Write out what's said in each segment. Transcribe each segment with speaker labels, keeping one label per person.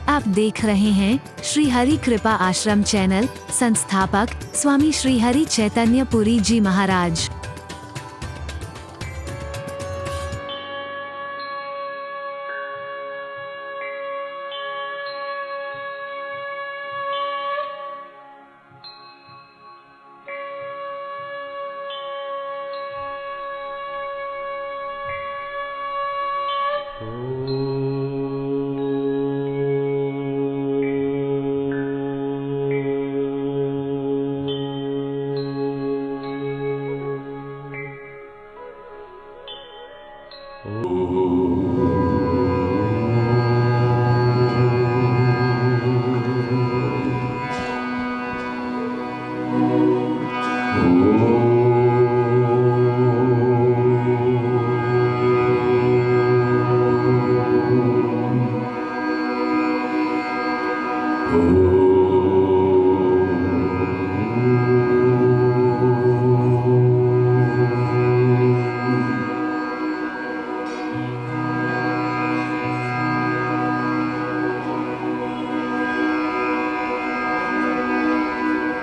Speaker 1: आप देख रहे हैं श्री हरि कृपा आश्रम चैनल। संस्थापक स्वामी श्री हरि चैतन्य पुरी जी महाराज।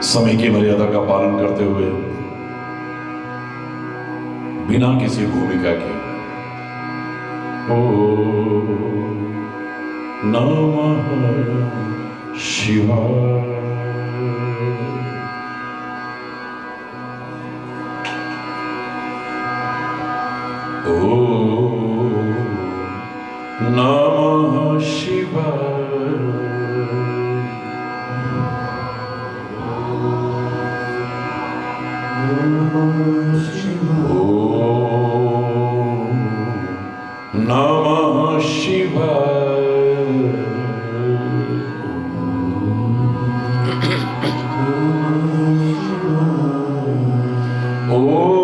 Speaker 2: समय की मर्यादा का पालन करते हुए बिना किसी भूमिका के ओम नमः शिवाय। ओम नमः शिवाय। नमः शिवाय। ओम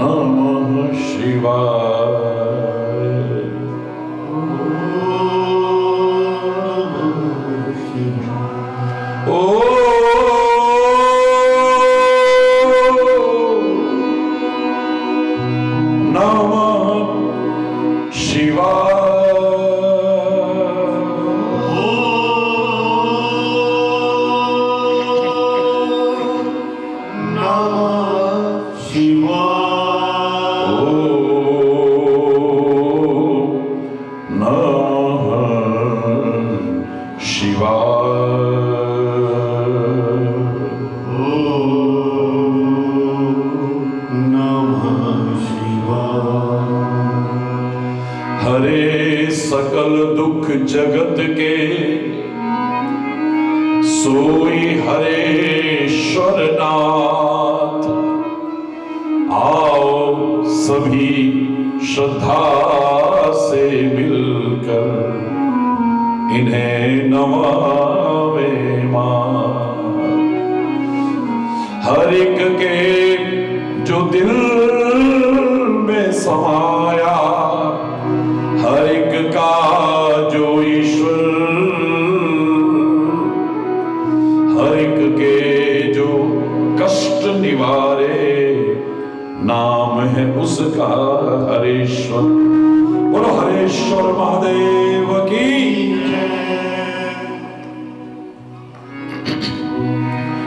Speaker 2: नमः शिवाय। हरे सकल दुख जगत के सोई हरेश्वर नाथ। आओ सभी श्रद्धा से मिलकर इन्हें नमावे मां। हर एक के जो दिल में समाया, हर एक का जो ईश्वर, हर एक के जो कष्ट निवारे, नाम है उसका हरेश्वर। बोलो हरेश्वर महादेव की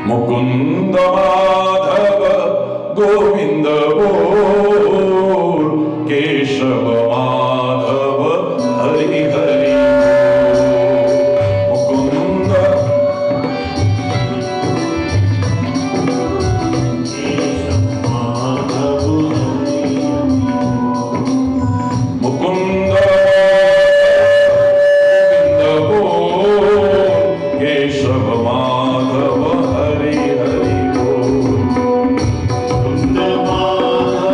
Speaker 2: मुकुंद माधव गोविंद बोल, केशव माधव हरि हरि मुकुंद मुकुंद गोविंद बोल, केशव माधव हरि हरि बोल। मुकुंद माधव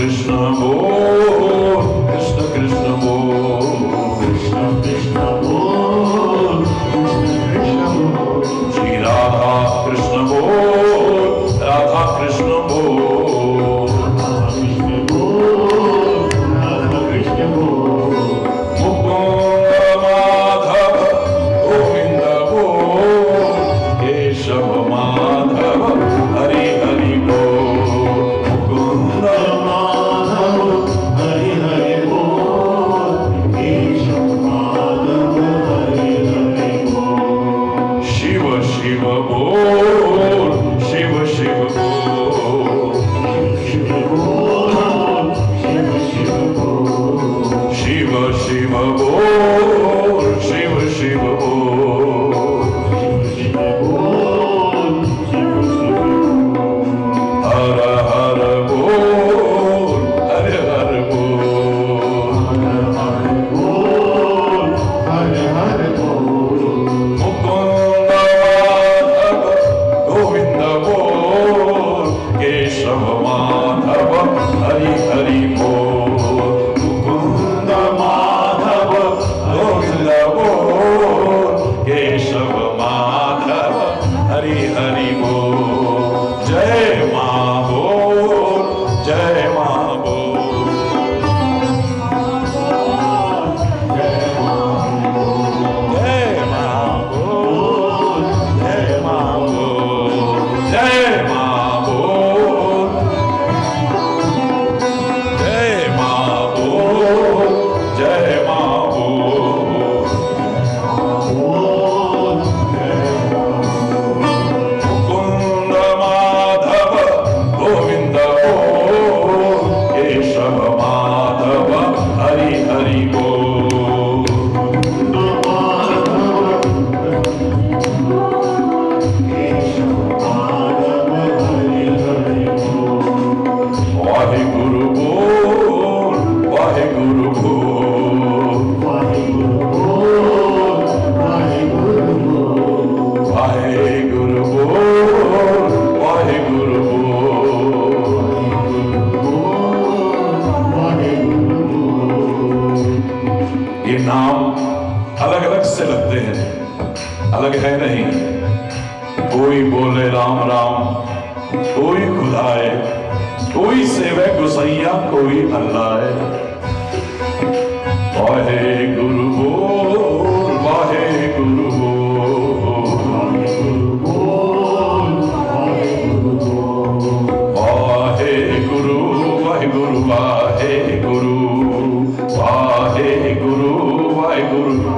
Speaker 2: कृष्ण बोल, कृष्ण कृष्ण बोल,
Speaker 3: कृष्ण कृष्ण बोल, कृष्ण कृष्ण बोल,
Speaker 2: श्री राधा कृष्ण बोल, राधा कृष्ण बोल,
Speaker 3: राधा कृष्ण बोल, राधा कृष्ण बोल,
Speaker 2: मुकुंद माधव गोविंद बोल, केशव माधव हरि हरि बोल, मुकुंद
Speaker 3: माधव हरि हरि बोल, केशव माधव हरि हरि बोल,
Speaker 2: शिव शिव बोल, शिव शिव बोल,
Speaker 3: शिव बोल, शिव शिव बोल,
Speaker 2: शिव शिव बोल, शिव शिव बोल,
Speaker 3: शिव बोल, शिव शिव बोल,
Speaker 2: हर हर बोल, हर हर बोल,
Speaker 3: हर हर बोल, हर हर बोल,
Speaker 2: मुकुंद माधव गोविंद बोल, केशव माधव हरि हरि बोल, मुकुंद माधव गोविंद बोल, केशव माधव हरि हरि बोल, जय मां बोल, जय मां बोल, जय मां बोल, जय मां बोल, जय मां बोल, जय मां बोल, जय मां बोल, मुकुंद माधव गोविंद बोल, केशव माधव हरि हरि बोल, वाहिगुरु बोल, वाहिगुरु बोल, वाहिगुरु बोल, वाहिगुरु बोल। ये नाम अलग अलग से लगते हैं, अलग है नहीं। कोई बोले राम राम, कोई खुदाए, कोई सेवे गुसैया, कोई अल्लाह है। वाहे गुरु बोल, वाहे गुरु बोल, वाहे गुरु, वाहे गुरु, वाहे गुरु, वाहे गुरु, वाहे गुरु,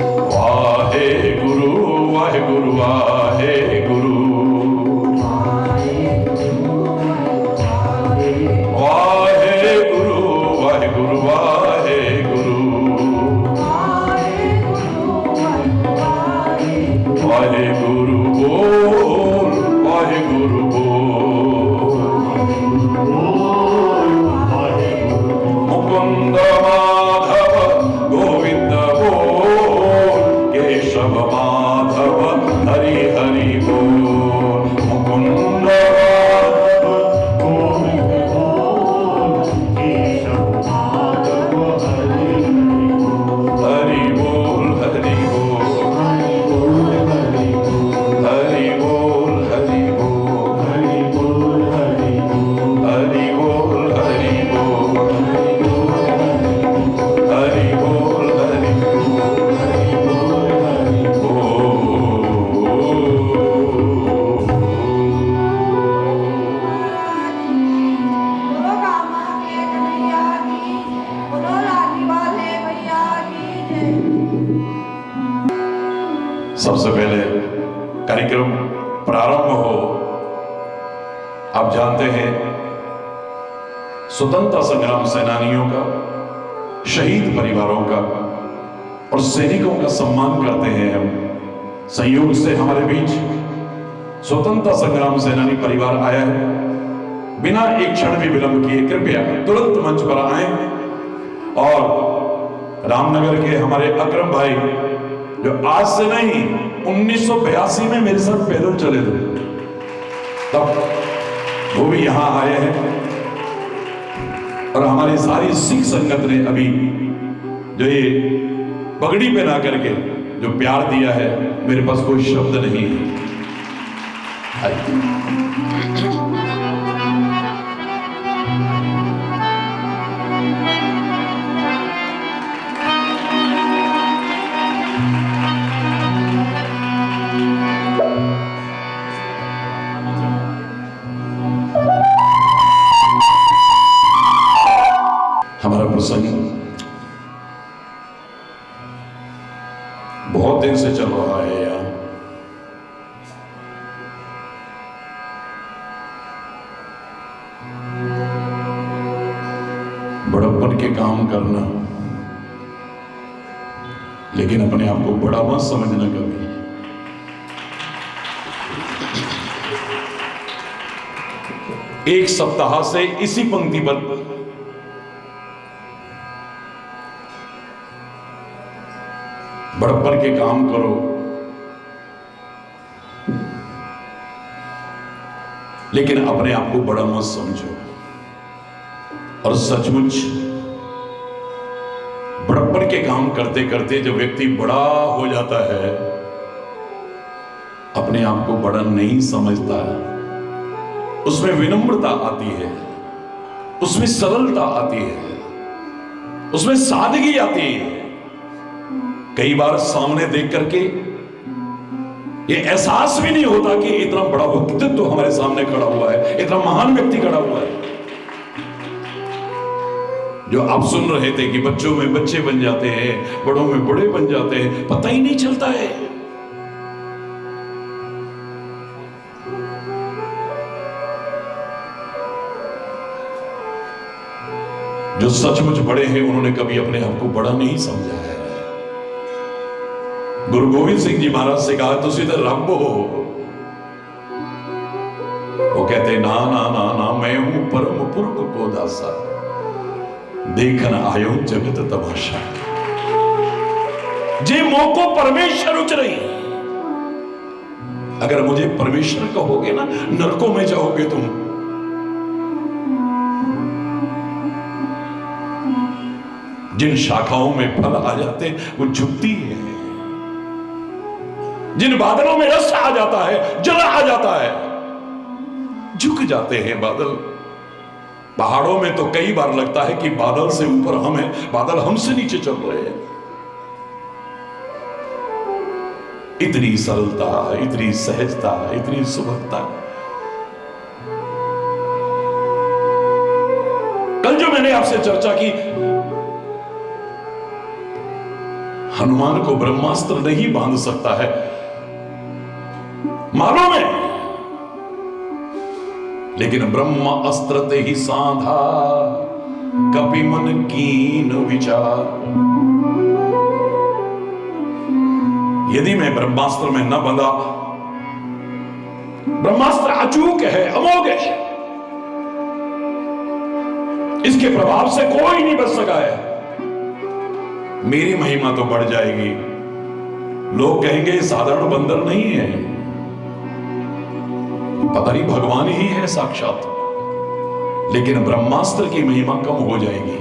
Speaker 2: वाहे गुरु, वाहे गुरु, वाहे गुरु, वाहे गुरु, वाहे गुरु, वाहे गुरु, वाहे गुरु बोल, वाहे गुरु बोल, मुकुंद माधव गोविंद बोल, केशव माधव हरि हरि बोल, मुकुंद माधव हरि बोल, हरि बोल, हरि बोल, हरि बोल, हरि बोल, हरि बोल, हरि बोल, हरि बोल, हरि
Speaker 4: बोलो रामा के कन्हैया की, बोलो लाली वाले भैया की जय।
Speaker 2: सबसे पहले कार्यक्रम प्रारंभ हो, आप जानते हैं स्वतंत्रता संग्राम सेनानियों का, शहीद परिवारों का और सैनिकों का सम्मान करते हैं हम। संयोग से हमारे बीच स्वतंत्रता संग्राम सेनानी परिवार आया है। बिना एक क्षण भी विलंब किए कृपया तुरंत मंच पर आए और रामनगर के हमारे अकरम भाई, जो आज से नहीं 1982 में मेरे साथ पैदल चले थे, तब वो भी यहां आए हैं। और हमारी सारी सिख संगत ने अभी जो ये पगड़ी पहना करके जो प्यार दिया है, मेरे पास कोई शब्द नहीं है। हमारा प्रसंग बहुत दिन से चल रहा है यहाँ। बड़प्पन के काम करना, लेकिन अपने आप को बड़ा मत समझना कभी। एक सप्ताह से इसी पंक्ति पर बड़प्पन के काम करो, लेकिन अपने आप को बड़ा मत समझो। और सचमुच बड़प्पन के काम करते करते जब व्यक्ति बड़ा हो जाता है, अपने आप को बड़ा नहीं समझता, उसमें विनम्रता आती है, उसमें सरलता आती है, उसमें सादगी आती है। कई बार सामने देख करके ये एहसास भी नहीं होता कि इतना बड़ा व्यक्तित्व तो हमारे सामने खड़ा हुआ है, इतना महान व्यक्ति खड़ा हुआ है। जो आप सुन रहे थे कि बच्चों में बच्चे बन जाते हैं, बड़ों में बड़े बन जाते हैं, पता ही नहीं चलता है। जो सचमुच बड़े हैं, उन्होंने कभी अपने आप को बड़ा नहीं समझा है। गुरु गोविंद सिंह जी महाराज से कहा, तुम तो रब हो। वो कहते ना ना ना ना, मैं हूं परम पुरख को दासा, देखन आयो जगत तमाशा। जे मोको परमेश्वर उच रही, अगर मुझे परमेश्वर कहोगे ना, नरकों में जाओगे तुम। जिन शाखाओं में फल आ जाते वो झुकती है, जिन बादलों में रस आ जाता है, जल आ जाता है, झुक जाते हैं बादल। पहाड़ों में तो कई बार लगता है कि बादल से ऊपर हम हैं, बादल हमसे नीचे चल रहे हैं। इतनी सरलता, इतनी सहजता, इतनी सुभगता। कल जो मैंने आपसे चर्चा की, हनुमान को ब्रह्मास्त्र नहीं बांध सकता है, मालूम है, लेकिन ब्रह्म अस्त्र ते ही साधा, कपि मन कीन विचार। यदि मैं ब्रह्मास्त्र में न बंधा, ब्रह्मास्त्र अचूक है, अमोघ है, इसके प्रभाव से कोई नहीं बच सका है। मेरी महिमा तो बढ़ जाएगी, लोग कहेंगे साधारण बंदर नहीं है, पता नहीं भगवान ही है साक्षात। लेकिन ब्रह्मास्त्र की महिमा कम हो जाएगी,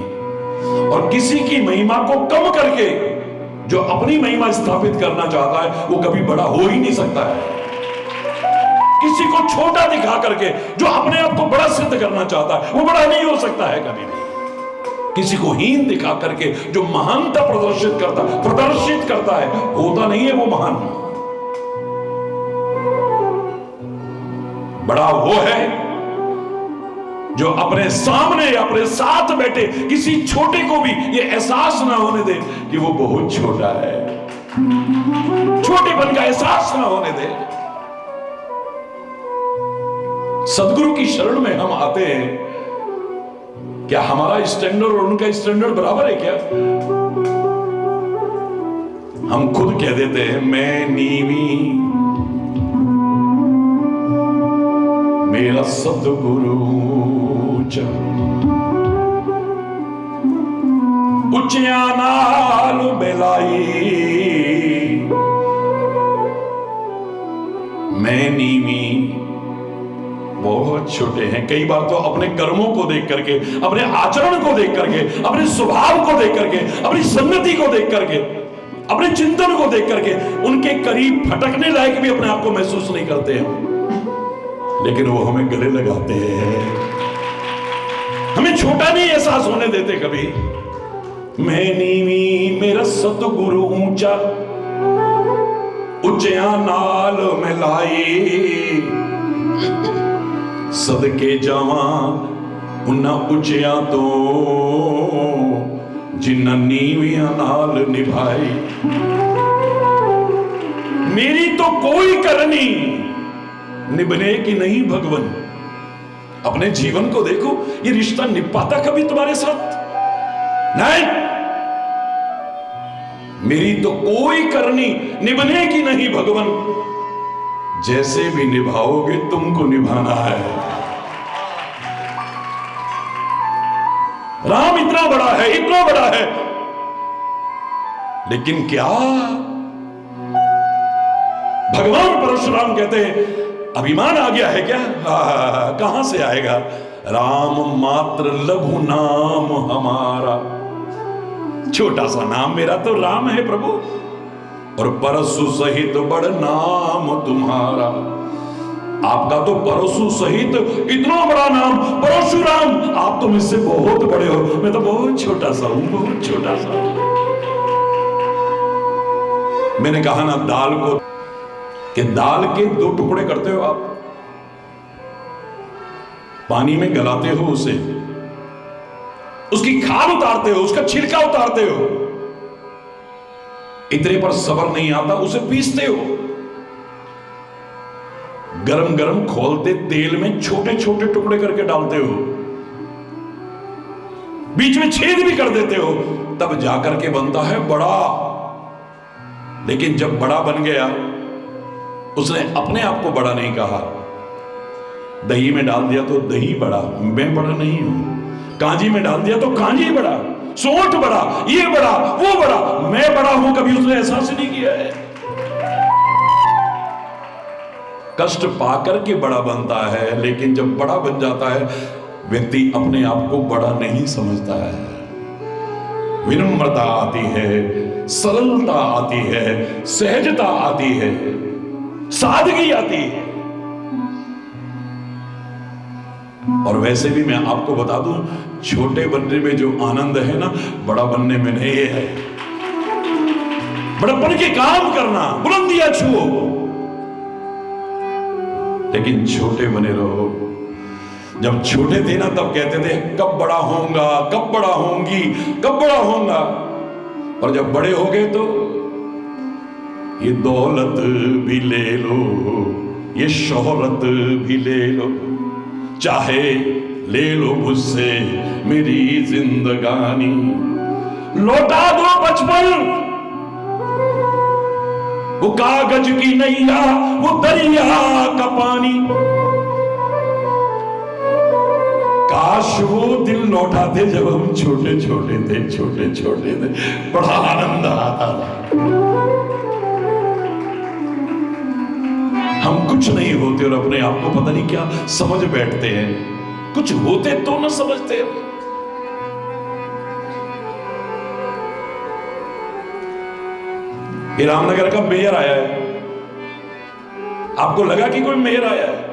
Speaker 2: और किसी की महिमा को कम करके जो अपनी महिमा स्थापित करना चाहता है, वो कभी बड़ा हो ही नहीं सकता है। किसी को छोटा दिखा करके जो अपने आप को बड़ा सिद्ध करना चाहता है, वो बड़ा नहीं हो सकता है कभी भी। किसी को हीन दिखा करके जो महानता प्रदर्शित करता है, होता नहीं है वो महान। बड़ा वो है जो अपने सामने, अपने साथ बैठे किसी छोटे को भी ये एहसास ना होने दे कि वो बहुत छोटा है, छोटेपन का एहसास ना होने दे। सदगुरु की शरण में हम आते हैं, क्या हमारा स्टैंडर्ड और उनका स्टैंडर्ड बराबर है क्या? हम खुद कह देते हैं मैं नीवी, मेरा सदगुरु उच्चिया नाल बेलाई, मैं नीवी बहुत बहुत छोटे हैं। कई बार तो अपने कर्मों को देख करके, अपने आचरण को देख करके, अपने स्वभाव को देख करके, अपनी संगति को देख करके, अपने चिंतन को देख करके उनके करीब फटकने लायक भी अपने आप को महसूस नहीं करते हैं, लेकिन वो हमें गले लगाते हैं, हमें छोटा नहीं एहसास होने देते कभी। मैं नीवी मेरा सतगुरु ऊंचा, उच्चया नाल में लाई, सदके जावा उन्ना उच्चया तो जिन्ना नीवियां नाल निभाई। मेरी तो कोई करनी निभने की नहीं भगवन। अपने जीवन को देखो, ये रिश्ता निभ पाता कभी तुम्हारे साथ? नहीं, मेरी तो कोई करनी निभने की नहीं भगवन। जैसे भी निभाओगे तुमको निभाना है। राम इतना बड़ा है, इतना बड़ा है, लेकिन क्या भगवान परशुराम कहते हैं अभिमान आ गया है क्या? कहां से आएगा? राम मात्र लघु नाम हमारा, छोटा सा नाम मेरा तो राम है प्रभु, और परशु सहित बड़ नाम तुम्हारा। आपका तो परशु सहित इतना बड़ा नाम परशुराम, आप तो मुझसे बहुत बड़े हो, मैं तो बहुत छोटा सा हूं, बहुत छोटा सा। मैंने कहा ना दाल को, कि दाल के दो टुकड़े करते हो आप, पानी में गलाते हो उसे, उसकी खाल उतारते हो, उसका छिलका उतारते हो, इतने पर सब्र नहीं आता, उसे पीसते हो, गरम गरम खोलते तेल में छोटे छोटे टुकड़े करके डालते हो, बीच में छेद भी कर देते हो, तब जाकर के बनता है बड़ा। लेकिन जब बड़ा बन गया, उसने अपने आप को बड़ा नहीं कहा। दही में डाल दिया तो दही बड़ा, मैं बड़ा नहीं हूं। कांजी में डाल दिया तो कांजी बड़ा, सोंठ बड़ा, ये बड़ा, वो बड़ा, मैं बड़ा हूं, कभी उसने एहसास नहीं किया है। कष्ट पाकर के बड़ा बनता है, लेकिन जब बड़ा बन जाता है व्यक्ति अपने आप को बड़ा नहीं समझता है। विनम्रता आती है, सरलता आती है, सहजता आती है, सादगी आती है। और वैसे भी मैं आपको बता दूं, छोटे बनने में जो आनंद है ना, बड़ा बनने में नहीं है। बड़ा बन के काम करना, बुलंदियां छुओ, लेकिन छोटे बने रहो। जब छोटे थे ना, तब कहते थे कब बड़ा होऊंगा, कब बड़ा होंगी, कब बड़ा होऊंगा। और जब बड़े हो गए तो ये दौलत भी ले लो, ये शोहरत भी ले लो, चाहे ले लो मुझसे मेरी जिंदगानी। लौटा दो बचपन, वो कागज की नैया, वो दरिया का पानी। काश वो दिन लौटाते जब हम छोटे छोटे थे, छोटे छोटे थे, बड़ा आनंद आता था। हम कुछ नहीं होते और अपने आप को पता नहीं क्या समझ बैठते हैं। कुछ होते तो ना समझते। ये रामनगर का मेयर आया है, आपको लगा कि कोई मेयर आया है?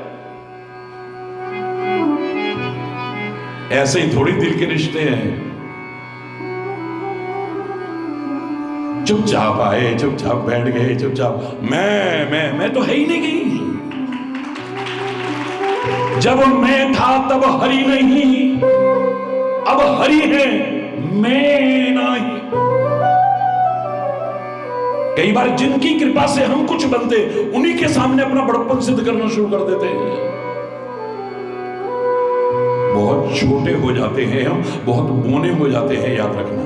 Speaker 2: ऐसे ही थोड़ी दिल के रिश्ते हैं। चुपचाप आए, चुपचाप बैठ गए, चुपचाप मैं तो है ही नहीं गई। जब मैं था तब हरि नहीं, अब हरि है मैं नहीं। कई बार जिनकी कृपा से हम कुछ बनते, उन्हीं के सामने अपना बड़प्पन सिद्ध करना शुरू कर देते हैं। बहुत छोटे हो जाते हैं हम, बहुत बोने हो जाते हैं, याद रखना।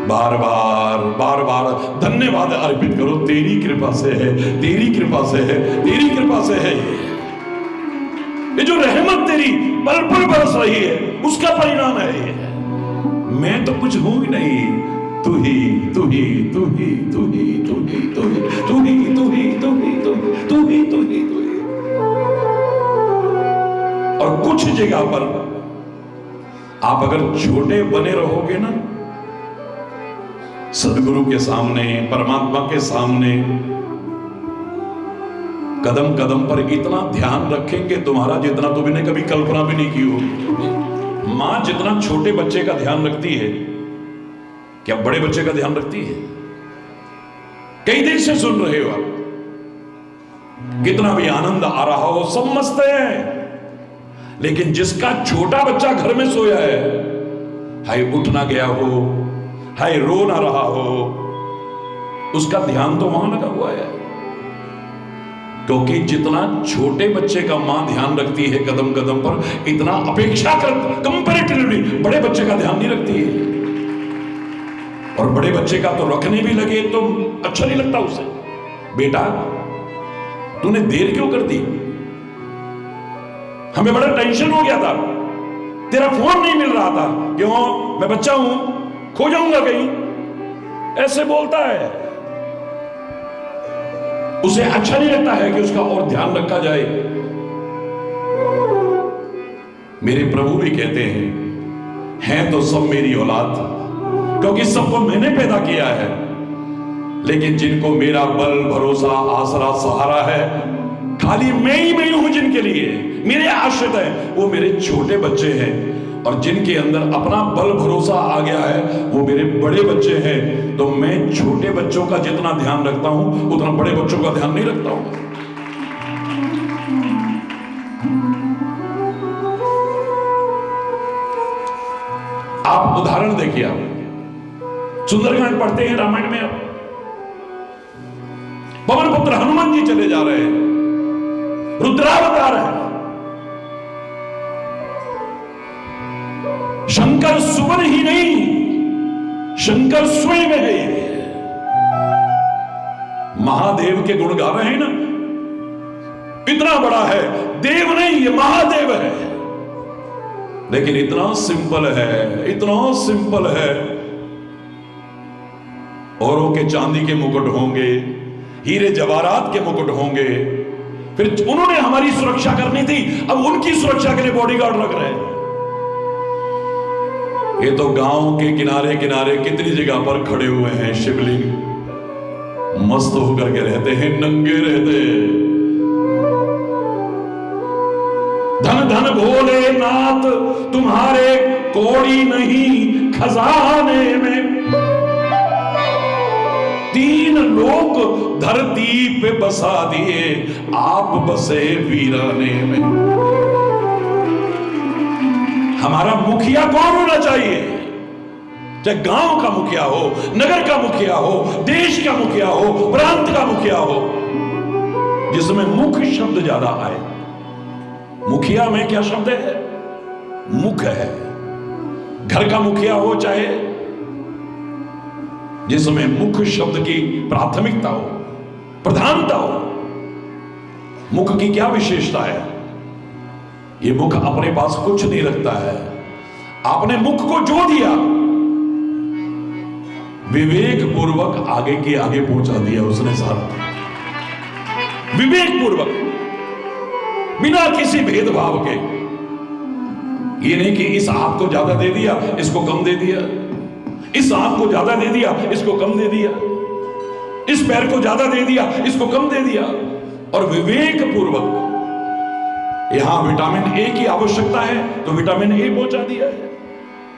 Speaker 2: बार बार धन्यवाद अर्पित करो। तेरी कृपा से है, तेरी कृपा से है, तेरी कृपा से है। ये जो रहमत तेरी पल पल बरस रही है, उसका परिणाम है ये। मैं तो कुछ हूं ही नहीं, तू ही तू ही तू ही तू ही तू ही तू ही तू ही तू ही तू ही तू ही तू ही तू ही तू ही। और कुछ जगह पर आप अगर छोटे बने रहोगे ना, सदगुरु के सामने, परमात्मा के सामने कदम कदम पर इतना ध्यान रखेंगे तुम्हारा जितना तुमने कभी कल्पना भी नहीं की हो। मां जितना छोटे बच्चे का ध्यान रखती है, क्या बड़े बच्चे का ध्यान रखती है? कई दिन से सुन रहे हो आप, कितना भी आनंद आ रहा हो, सब मस्त है, लेकिन जिसका छोटा बच्चा घर में सोया है, हाय उठ ना गया हो, हाय रो ना रहा हो, उसका ध्यान तो वहां लगा हुआ है। क्योंकि जितना छोटे बच्चे का मां ध्यान रखती है कदम कदम पर, इतना अपेक्षाकृत कंपैरेटिवली बड़े बच्चे का ध्यान नहीं रखती है। और बड़े बच्चे का तो रखने भी लगे तो अच्छा नहीं लगता उसे। बेटा तूने देर क्यों कर दी? हमें बड़ा टेंशन हो गया था, तेरा फोन नहीं मिल रहा था। क्यों? मैं बच्चा हूं, खो जाऊंगा कहीं, ऐसे बोलता है। उसे अच्छा नहीं लगता है कि उसका और ध्यान रखा जाए। मेरे प्रभु भी कहते हैं तो सब मेरी औलाद, क्योंकि सबको मैंने पैदा किया है, लेकिन जिनको मेरा बल, भरोसा, आसरा, सहारा है, खाली मैं ही हूं जिनके लिए मेरे आश्रित हैं, वो मेरे छोटे बच्चे हैं। और जिनके अंदर अपना बल भरोसा आ गया है, वो मेरे बड़े बच्चे हैं। तो मैं छोटे बच्चों का जितना ध्यान रखता हूं, उतना बड़े बच्चों का ध्यान नहीं रखता हूं। आप उदाहरण देखिए, आप सुंदरकांड पढ़ते हैं रामायण में, आप पवन पुत्र हनुमान जी चले जा रहे हैं, रुद्रावतार है, शंकर सुवन ही नहीं, शंकर स्वयं है। ये महादेव के गुण गा रहे हैं ना, इतना बड़ा है, देव नहीं, ये महादेव है। लेकिन इतना सिंपल है, इतना सिंपल है। औरों के चांदी के मुकुट होंगे, हीरे जवाहरात के मुकुट होंगे, फिर उन्होंने हमारी सुरक्षा करनी थी, अब उनकी सुरक्षा के लिए बॉडीगार्ड रख रहे हैं। ये तो गांव के किनारे किनारे कितनी जगह पर खड़े हुए हैं शिवलिंग, मस्त होकर के रहते हैं, नंगे रहते हैं। धन धन भोलेनाथ तुम्हारे कौड़ी नहीं खजाने में, तीन लोक धरती पे बसा दिए, आप बसे वीराने में। हमारा मुखिया कौन होना चाहिए? चाहे गांव का मुखिया हो, नगर का मुखिया हो, देश का मुखिया हो, प्रांत का मुखिया हो, जिसमें मुख शब्द ज्यादा आए। मुखिया में क्या शब्द है? मुख है। घर का मुखिया हो, चाहे जिसमें मुख शब्द की प्राथमिकता हो, प्रधानता हो। मुख की क्या विशेषता है? ये मुख अपने पास कुछ नहीं रखता है। आपने मुख को जो दिया, विवेक पूर्वक आगे के आगे पहुंचा दिया उसने सारा, विवेक पूर्वक, बिना किसी भेदभाव के। ये नहीं कि इस आंख को ज्यादा दे दिया, इसको कम दे दिया, इस आंख को ज्यादा दे दिया, इसको कम दे दिया, इस पैर को ज्यादा दे दिया, इसको कम दे दिया। और विवेक पूर्वक, यहां विटामिन ए की आवश्यकता है तो विटामिन ए पहुंचा दिया है,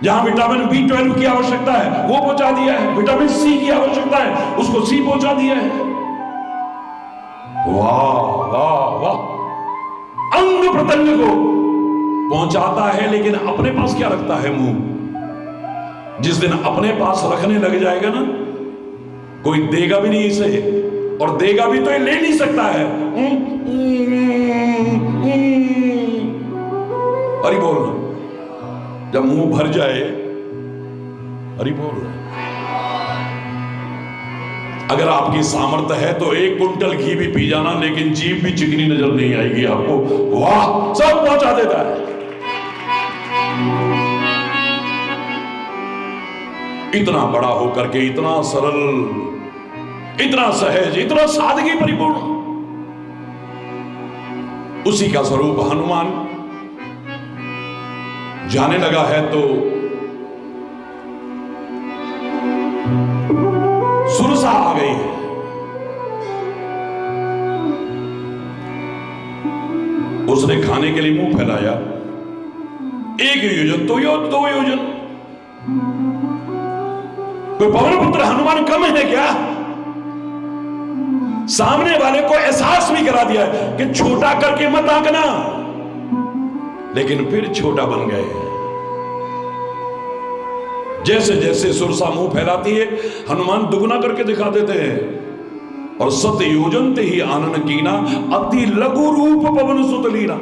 Speaker 2: जहां विटामिन B12 की आवश्यकता है वो पहुंचा दिया है, विटामिन सी की आवश्यकता है उसको सी पहुंचा दिया है। वाह वाह वाह, अंग प्रत्यंग को पहुंचाता है, लेकिन अपने पास क्या रखता है? मुंह। जिस दिन अपने पास रखने लग जाएगा ना, कोई देगा भी नहीं इसे, और देगा भी तो ये ले नहीं सकता है। हरि बोल, जब मुंह भर जाए, हरि बोल। अगर आपकी सामर्थ्य है तो 1 कुंटल घी भी पी जाना, लेकिन जीभ भी चिकनी नजर नहीं आएगी आपको। वाह, सब पहुंचा देता है। इतना बड़ा होकर के इतना सरल, इतना सहज, इतना सादगी परिपूर्ण, उसी का स्वरूप हनुमान जाने लगा है तो सुरसा आ गई है। उसने खाने के लिए मुंह फैलाया, 1 योजन, 2 योजन। कोई पवन पुत्र हनुमान कम है क्या? सामने वाले को एहसास भी करा दिया कि छोटा करके मत आंकना, लेकिन फिर छोटा बन गए। जैसे जैसे सुरसा मुंह फैलाती है, हनुमान दुगना करके दिखा देते हैं। और 7 योजन ते ही आनन कीना, अति लघु रूप पवन सुत लीना।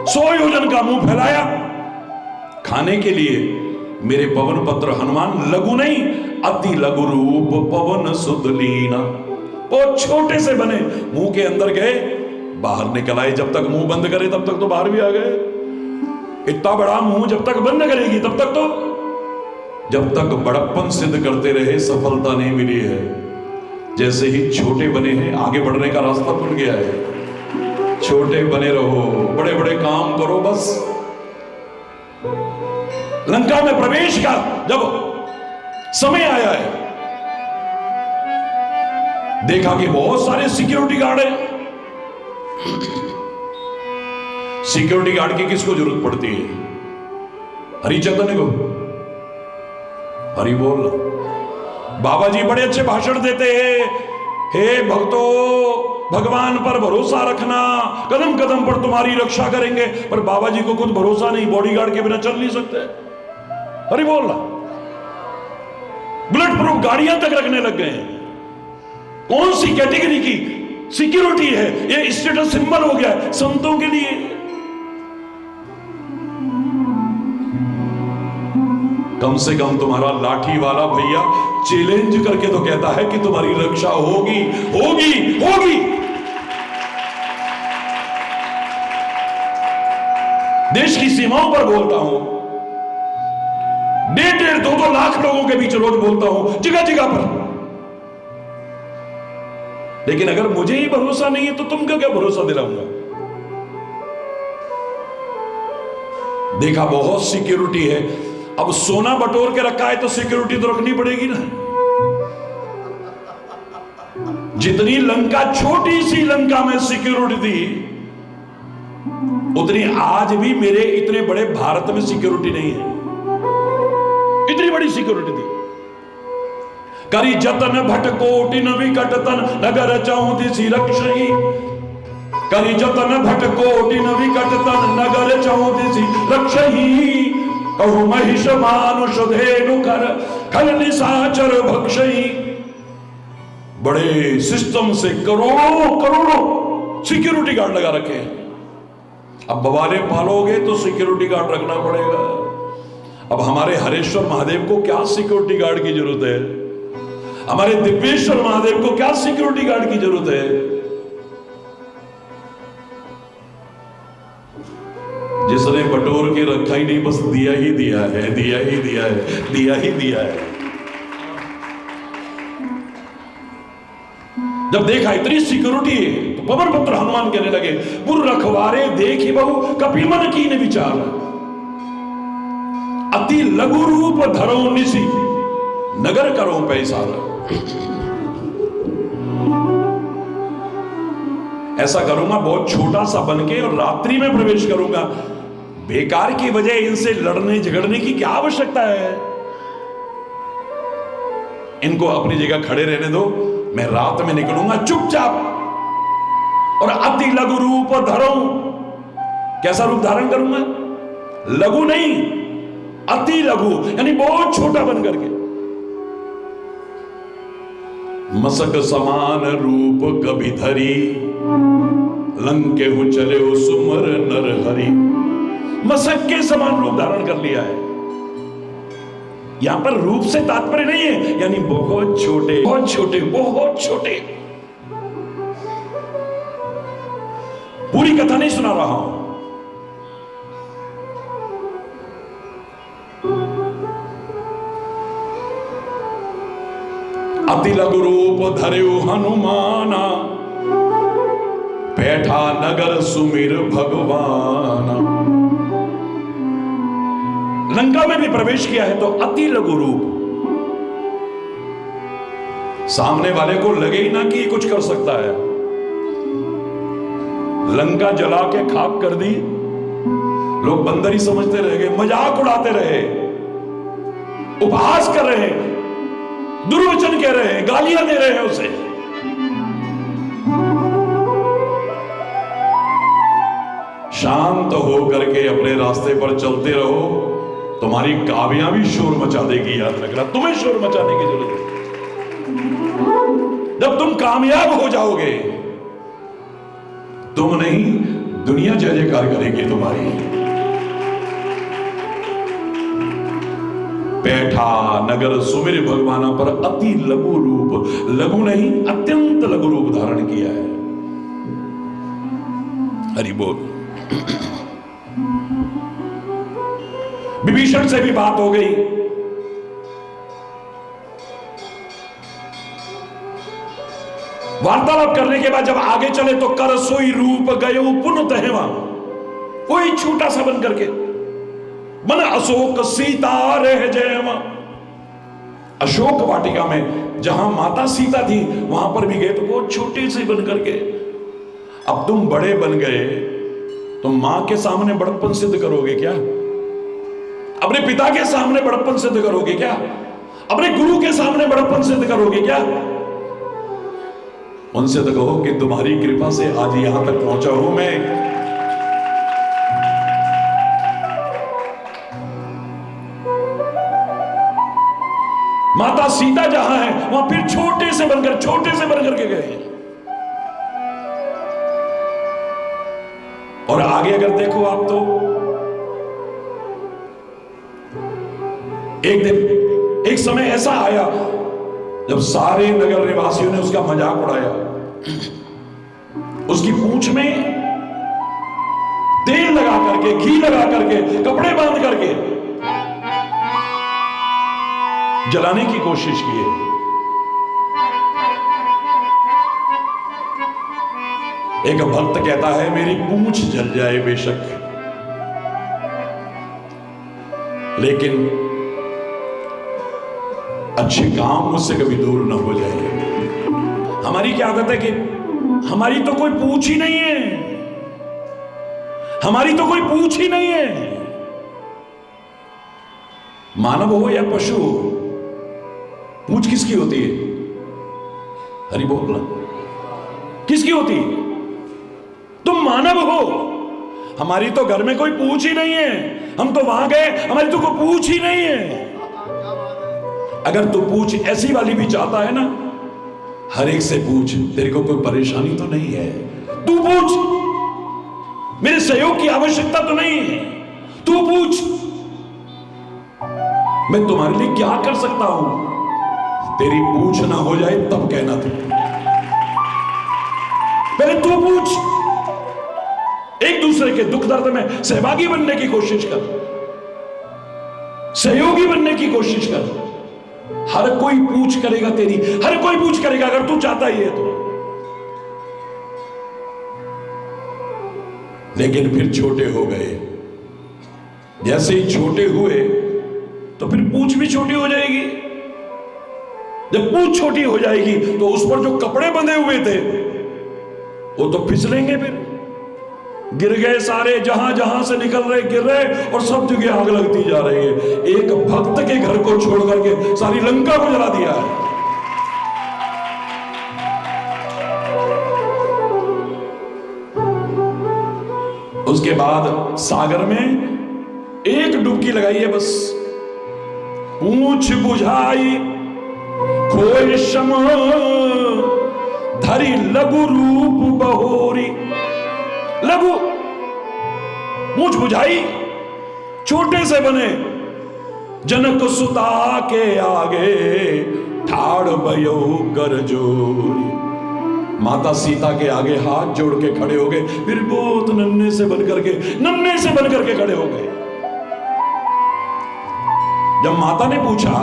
Speaker 2: 100 योजन का मुंह फैलाया खाने के लिए। मेरे पवन पुत्र हनुमान लघु नहीं, अति लघु रूप पवन सुत लीना। बहुत छोटे से बने, मुंह के अंदर गए, बाहर निकल आए। जब तक मुंह बंद करे तब तक तो बाहर भी आ गए। इतना बड़ा मुंह जब तक बंद करेगी तब तक तो, जब तक बड़प्पन सिद्ध करते रहे सफलता नहीं मिली है। जैसे ही छोटे बने हैं, आगे बढ़ने का रास्ता खुल गया है। छोटे बने रहो, बड़े बड़े काम करो बस। लंका में प्रवेश का जब समय आया है, देखा कि बहुत सारे सिक्योरिटी गार्ड हैं। सिक्योरिटी गार्ड की किसको जरूरत पड़ती है? हरि चैतन्य को। हरि बोल। बाबा जी बड़े अच्छे भाषण देते हैं, हे भक्तों, भगवान पर भरोसा रखना, कदम कदम पर तुम्हारी रक्षा करेंगे। पर बाबा जी को खुद भरोसा नहीं, बॉडीगार्ड के बिना चल नहीं सकते। हरि बोल। बुलेट प्रूफ गाड़ियां तक रखने लग गए हैं। कौन सी कैटेगरी की सिक्योरिटी है? ये स्टेटस सिंबल हो गया है संतों के लिए। कम से कम तुम्हारा लाठी वाला भैया चैलेंज करके तो कहता है कि तुम्हारी रक्षा होगी होगी होगी। देश की सीमाओं पर बोलता हूं, 1.5 2 लाख लोगों के बीच रोज बोलता हूं, जगह जगह पर। लेकिन अगर मुझे ही भरोसा नहीं है तो तुमको क्या भरोसा दिलाऊंगा? देखा बहुत सिक्योरिटी है। अब सोना बटोर के रखा है तो सिक्योरिटी तो रखनी पड़ेगी ना। जितनी लंका, छोटी सी लंका में सिक्योरिटी थी, उतनी आज भी मेरे इतने बड़े भारत में सिक्योरिटी नहीं है। इतनी बड़ी सिक्योरिटी थी। करी जतन भटकोटि न विकटतन, नगर चौदिसी रक्षई। करी जतन भटकोटि न विकटतन, नगर चौदिसी रक्षई। कहु महिष मानुष धेनु कर, खल निशाचर भक्षई। बड़े सिस्टम से करोड़ों करोड़ों सिक्योरिटी गार्ड लगा रखे हैं। अब बवाले पालोगे तो सिक्योरिटी गार्ड रखना पड़ेगा। अब हमारे हरेश्वर महादेव को क्या सिक्योरिटी गार्ड की जरूरत है? हमारे दिव्येश्वर महादेव को क्या सिक्योरिटी गार्ड की जरूरत है? जिसने बटोर के रखा ही नहीं, बस दिया ही दिया है, दिया ही दिया है, दिया ही दिया है। जब देखा इतनी सिक्योरिटी है तो पवन पुत्र हनुमान कहने लगे, पुर रखवारे देखी बहु कपिमन की ने विचार। अति लघु रूप धरो निसी, नगर करो पैसारा। ऐसा करूंगा बहुत छोटा सा बनके और रात्रि में प्रवेश करूंगा। बेकार की वजह इनसे लड़ने झगड़ने की क्या आवश्यकता है? इनको अपनी जगह खड़े रहने दो, मैं रात में निकलूंगा चुपचाप और अति लघु रूप धरो। कैसा रूप धारण करूंगा? लघु नहीं, अति लघु, यानी बहुत छोटा बन करके। मसक समान रूप कभी धरी, लंके हो चले हो सुमर नर हरि। मसक के समान रूप धारण कर लिया है। यहां पर रूप से तात्पर्य नहीं है, यानी बहुत छोटे बहुत छोटे बहुत छोटे। पूरी कथा नहीं सुना रहा हूं। अति लघु रूप धर्यो हनुमाना, बैठा नगर सुमिर भगवान। लंका में भी प्रवेश किया है तो अति लघु रूप, सामने वाले को लगे ही ना कि ये कुछ कर सकता है। लंका जला के खाक कर दी, लोग बंदर ही समझते रह गए, मजाक उड़ाते रहे, उपहास कर रहे, दुर्वचन कह रहे, गालियां दे रहे हैं उसे। शांत हो करके अपने रास्ते पर चलते रहो, तुम्हारी काव्या भी शोर मचा देगी। याद रखना, तुम्हें शोर मचाने की जरूरत है। जब तुम कामयाब हो जाओगे, तुम नहीं दुनिया जय जयकार करेगी तुम्हारी। बैठा नगर सुमिर भगवाना पर अति लघु रूप, लघु नहीं अत्यंत लघु रूप धारण किया है। हरि बोल। विभीषण से भी बात हो गई। वार्तालाप करने के बाद जब आगे चले तो कर सोई रूप गयो पुन तहेवा, कोई छोटा सा बन करके, मन अशोक सीता रह जयवा। अशोक वाटिका में जहां माता सीता थी वहां पर भी गए तो बहुत छोटे से बन करके। अब तुम बड़े बन गए तो मां के सामने बड़प्पन सिद्ध करोगे क्या? अपने पिता के सामने बड़प्पन सिद्ध करोगे क्या? अपने गुरु के सामने बड़प्पन सिद्ध करोगे क्या? उनसे तो कहो कि तुम्हारी कृपा से आज यहां तक पहुंचा हूं मैं। माता सीता जहां है वहां फिर छोटे से बनकर के गए। और आगे अगर देखो आप तो एक समय ऐसा आया जब सारे नगर निवासियों ने उसका मजाक उड़ाया। उसकी पूंछ में तेल लगा करके, घी लगा करके, कपड़े बांध करके जलाने की कोशिश की है। एक भक्त कहता है मेरी पूंछ जल जाए बेशक, लेकिन अच्छे काम मुझसे कभी दूर ना हो जाए। हमारी क्या आदत है कि हमारी तो कोई पूंछ ही नहीं है, हमारी तो कोई पूंछ ही नहीं है। मानव हो या पशु हो, पूंछ किसकी होती है? हरि बोलना, किसकी होती है? तुम मानव हो, हमारी तो घर में कोई पूंछ ही नहीं है। हम तो वहां गए, हमारी तो कोई पूंछ ही नहीं है। अगर तू पूछ ऐसी वाली भी चाहता है ना, हर एक से पूछ, तेरे को कोई परेशानी तो नहीं है। तू पूछ, मेरे सहयोग की आवश्यकता तो नहीं है। तू पूछ, मैं तुम्हारे लिए क्या कर सकता हूं। तेरी पूछ ना हो जाए तब कहना तू। पहले तू पूछ, एक दूसरे के दुख दर्द में सहभागी बनने की कोशिश कर, सहयोगी बनने की कोशिश कर। हर कोई पूछ करेगा तेरी, हर कोई पूछ करेगा अगर तू चाहता ही है तो। लेकिन फिर छोटे हो गए, जैसे ही छोटे हुए तो फिर पूछ भी छोटी हो जाएगी। जब पूछ छोटी हो जाएगी तो उस पर जो कपड़े बंधे हुए थे वो तो फिसलेंगे, फिर गिर गए सारे, जहां जहां से निकल रहे गिर रहे और सब जगह आग लगती जा रही है। एक भक्त के घर को छोड़ करके सारी लंका को जला दिया है। उसके बाद सागर में एक डुबकी लगाई है बस। पूछ बुझाई खोए शम धरी लघु रूप बहोरी। लघु पूछ बुझाई, छोटे से बने, जनक सुता के आगे ठाड़ भयो कर जोरी। माता सीता के आगे हाथ जोड़ के खड़े हो गए, फिर बहुत नन्हे से बनकर के खड़े हो गए। जब माता ने पूछा,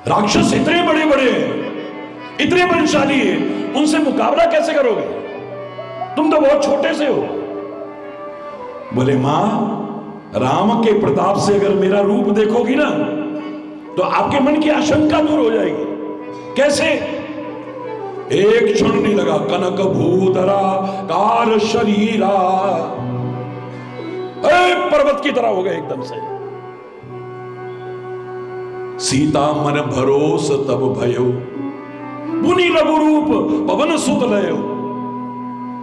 Speaker 2: राक्षस इतने बड़े बड़े, इतने बलशाली है, उनसे मुकाबला कैसे करोगे? तुम तो बहुत छोटे से हो। बोले मां, राम के प्रताप से अगर मेरा रूप देखोगी ना तो आपके मन की आशंका दूर हो जाएगी। कैसे? एक क्षण नहीं लगा, कनक भूधरा कार शरीरा, पर्वत की तरह हो गए एकदम से। सीता मन भरोस तब भयो, मुनि लघु रूप पवन सुत लयो।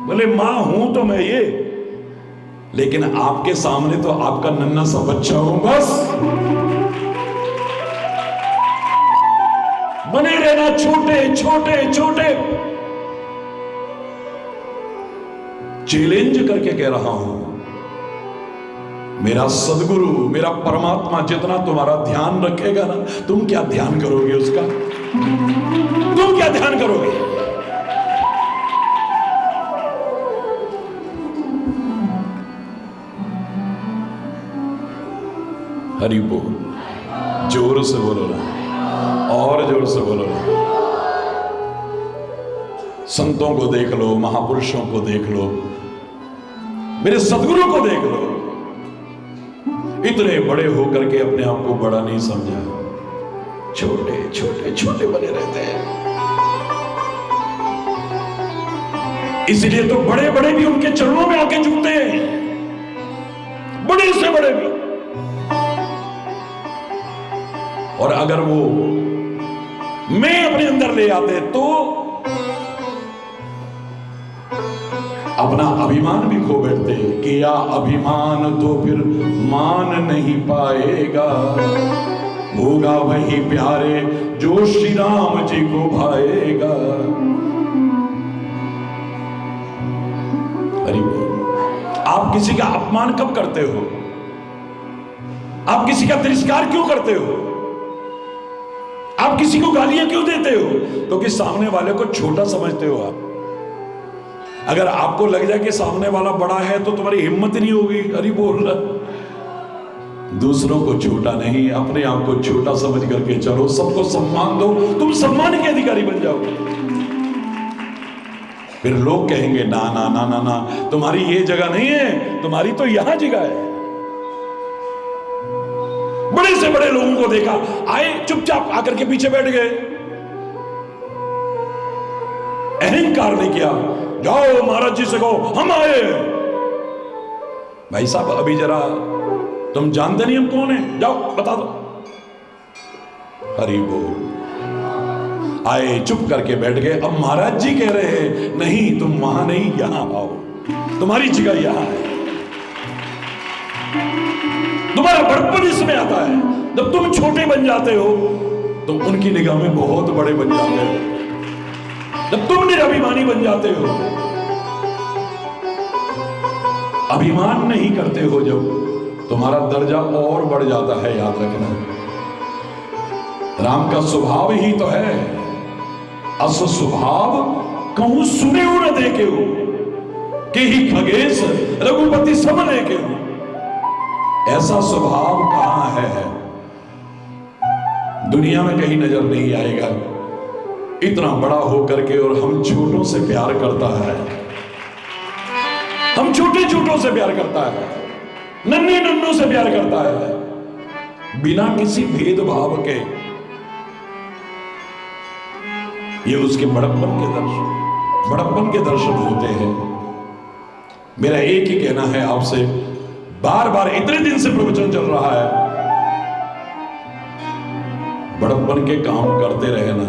Speaker 2: बोले मां हूं तो मैं ये, लेकिन आपके सामने तो आपका नन्हा सा बच्चा हूं बस। बने रहना छोटे छोटे छोटे। चैलेंज करके कह रहा हूं, मेरा सदगुरु मेरा परमात्मा जितना तुम्हारा ध्यान रखेगा ना, तुम क्या ध्यान करोगे उसका? तुम क्या ध्यान करोगे? हरि बोल, जोर से बोलो ना, और जोर से बोलो ना। संतों को देख लो, महापुरुषों को देख लो, मेरे सदगुरु को देख लो। इतने बड़े होकर के अपने आप को बड़ा नहीं समझा, छोटे छोटे छोटे बने रहते हैं। इसलिए तो बड़े बड़े भी उनके चरणों में आके झुकते हैं, बड़े से बड़े भी। और अगर वो मैं अपने अंदर ले आते तो अपना अभिमान भी खो बैठते। किया अभिमान तो फिर मान नहीं पाएगा, होगा वही प्यारे जो श्री राम जी को भाएगा। हरि बोल। आप किसी का अपमान कब करते हो? आप किसी का तिरस्कार क्यों करते हो? आप किसी को गालियां क्यों देते हो? क्योंकि सामने वाले को छोटा समझते हो आप। अगर आपको लग जाए कि सामने वाला बड़ा है तो तुम्हारी हिम्मत नहीं होगी। हरि बोल। दूसरों को छोटा नहीं, अपने आप को छोटा समझ करके चलो, सबको सम्मान दो, तुम सम्मान के अधिकारी बन जाओगे। फिर लोग कहेंगे ना ना ना ना ना, तुम्हारी ये जगह नहीं है, तुम्हारी तो यहां जगह है। बड़े से बड़े लोगों को देखा, आए चुपचाप आकर के पीछे बैठ गए, अहंकार नहीं किया। जाओ महाराज जी से कहो हम आए। भाई साहब अभी जरा तुम जानते नहीं हम कौन है, जाओ बता दो। हरि बोल। आए चुप करके बैठ गए। अब महाराज जी कह रहे हैं नहीं तुम वहां नहीं यहां आओ, तुम्हारी जगह यहां है। तुम्हारा बड़पन इसमें आता है। जब तुम छोटे बन जाते हो तो उनकी निगाह में बहुत बड़े बन जाते हो। जब तुम निराभिमानी बन जाते हो, अभिमान नहीं करते हो, जब तुम्हारा दर्जा और बढ़ जाता है। याद रखना, राम का स्वभाव ही तो है, अस स्वभाव कहूं सुने हो न देखे हो, कि ही खगेश रघुपति सब लेके हो। ऐसा स्वभाव कहां है? दुनिया में कहीं नजर नहीं आएगा। इतना बड़ा होकर के और हम छोटों से प्यार करता है, हम छोटे छोटों से प्यार करता है, नन्हे नन्नों से प्यार करता है, बिना किसी भेदभाव के। ये उसके बड़प्पन के दर्शन होते हैं। मेरा एक ही कहना है आपसे, बार बार इतने दिन से प्रवचन चल रहा है, बड़प्पन के काम करते रहना,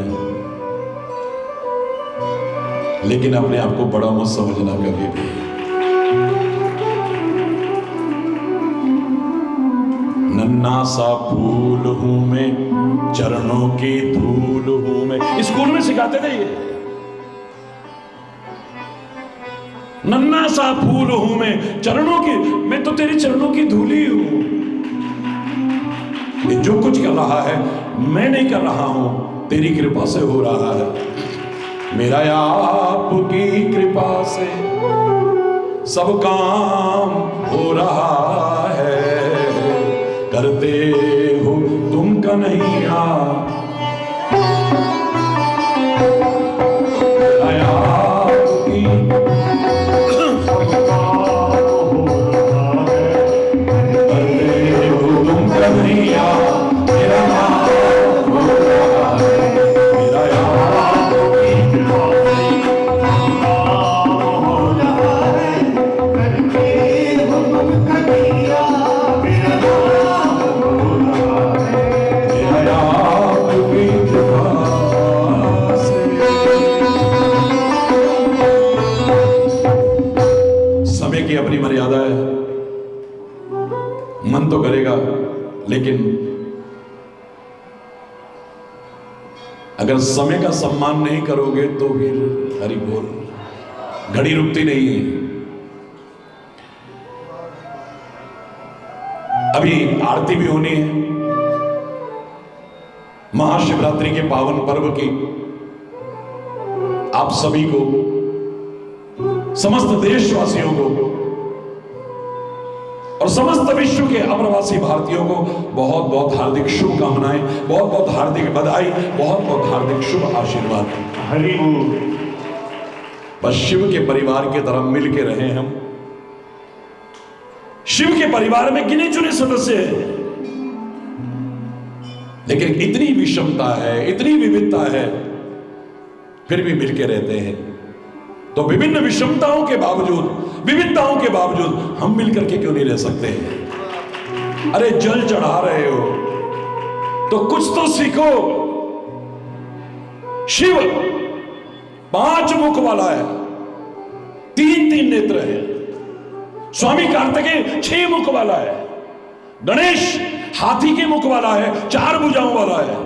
Speaker 2: लेकिन अपने आप को बड़ा मत समझना कभी भी। नन्हा सा फूल हूं मैं, चरणों की धूल हूं मैं। स्कूल में सिखाते थे ये, नन्हा सा फूल हूं मैं, चरणों की, मैं तो तेरे चरणों की धूली हूं। ये जो कुछ कर रहा है मैं नहीं कर रहा हूं, तेरी कृपा से हो रहा है। मेरा आपकी कृपा से सब काम हो रहा है, करते हो तुम कन्हैया।
Speaker 3: सब काम हो रहा है,
Speaker 2: की अपनी मर्यादा है, मन तो करेगा, लेकिन अगर समय का सम्मान नहीं करोगे तो फिर हरि बोल, घड़ी रुकती नहीं है। अभी आरती भी होनी है, महाशिवरात्रि के पावन पर्व की आप सभी को, समस्त देशवासियों को और समस्त विश्व के अप्रवासी भारतीयों को बहुत बहुत हार्दिक शुभकामनाएं, बहुत बहुत हार्दिक बधाई, बहुत बहुत हार्दिक शुभ आशीर्वाद।
Speaker 3: हरि बोल।
Speaker 2: बस शिव के परिवार के तरफ मिल के रहे हम। शिव के परिवार में गिने चुने सदस्य हैं, लेकिन इतनी विषमता है, इतनी विविधता है, फिर भी मिलके रहते हैं। तो विभिन्न विषमताओं के बावजूद, विविधताओं के बावजूद हम मिलकर के क्यों नहीं रह सकते हैं? अरे जल चढ़ा रहे हो तो कुछ तो सीखो। शिव 5 मुख वाला है, 3 नेत्र है। स्वामी कार्तिकेय 6 मुख वाला है। गणेश हाथी के मुख वाला है, 4 भुजाओं वाला है।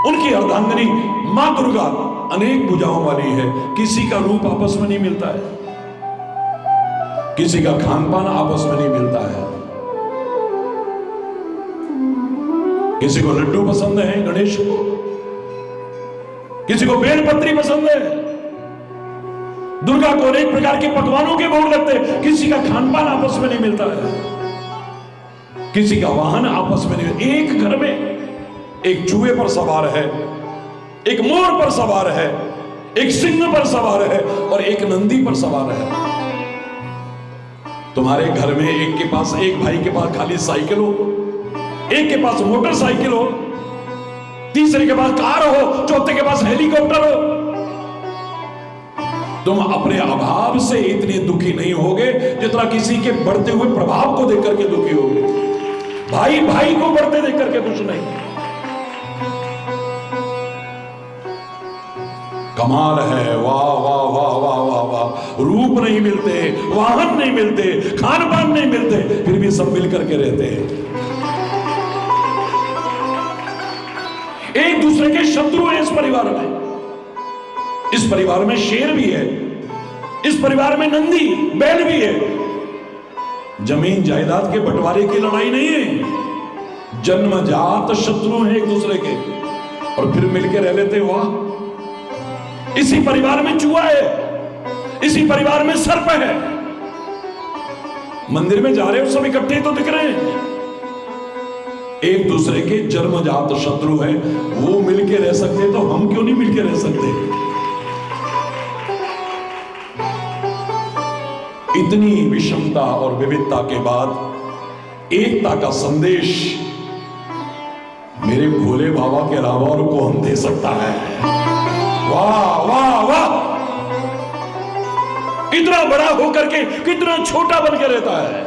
Speaker 2: उनकी अर्धांगिनी मां दुर्गा अनेक भुजाओं वाली है। किसी का रूप आपस में नहीं मिलता है, किसी का खान पान आपस में नहीं मिलता है। किसी को लड्डू पसंद है गणेश को, किसी को बेलपत्री पसंद है। दुर्गा को अनेक प्रकार के पकवानों के भोग लगते हैं। किसी का खान पान आपस में नहीं मिलता है, किसी का वाहन आपस में नहीं। एक घर में एक चूहे पर सवार है, एक मोर पर सवार है, एक सिंह पर सवार है और एक नंदी पर सवार है। तुम्हारे घर में एक के पास, एक भाई के पास खाली साइकिल हो, एक के पास मोटरसाइकिल हो, तीसरे के पास कार हो, चौथे के पास हेलीकॉप्टर हो। तुम अपने अभाव से इतने दुखी नहीं होगे जितना किसी के बढ़ते हुए प्रभाव को देख करके दुखी होगे। भाई भाई को बढ़ते देख करके कुछ नहीं। कमाल है, वाह वाह वाह वाह वाह वाह। रूप नहीं मिलते, वाहन नहीं मिलते, खान पान नहीं मिलते, फिर भी सब मिल करके रहते हैं। एक दूसरे के शत्रु हैं इस परिवार में। इस परिवार में शेर भी है, इस परिवार में नंदी बैल भी है। जमीन जायदाद के बंटवारे की लड़ाई नहीं है, जन्मजात शत्रु हैं एक दूसरे के, और फिर मिलके रह लेते। वाह। इसी परिवार में चूहा है, इसी परिवार में सर्प है। मंदिर में जा रहे हो सब इकट्ठे तो दिख रहे हैं। एक दूसरे के जन्मजात शत्रु हैं, वो मिलके रह सकते तो हम क्यों नहीं मिलके रह सकते? इतनी विषमता और विविधता के बाद एकता का संदेश मेरे भोले बाबा के अलावा और कौन दे सकता है? वाह वाह वाह। इतना बड़ा होकर के कितना छोटा बन के रहता है।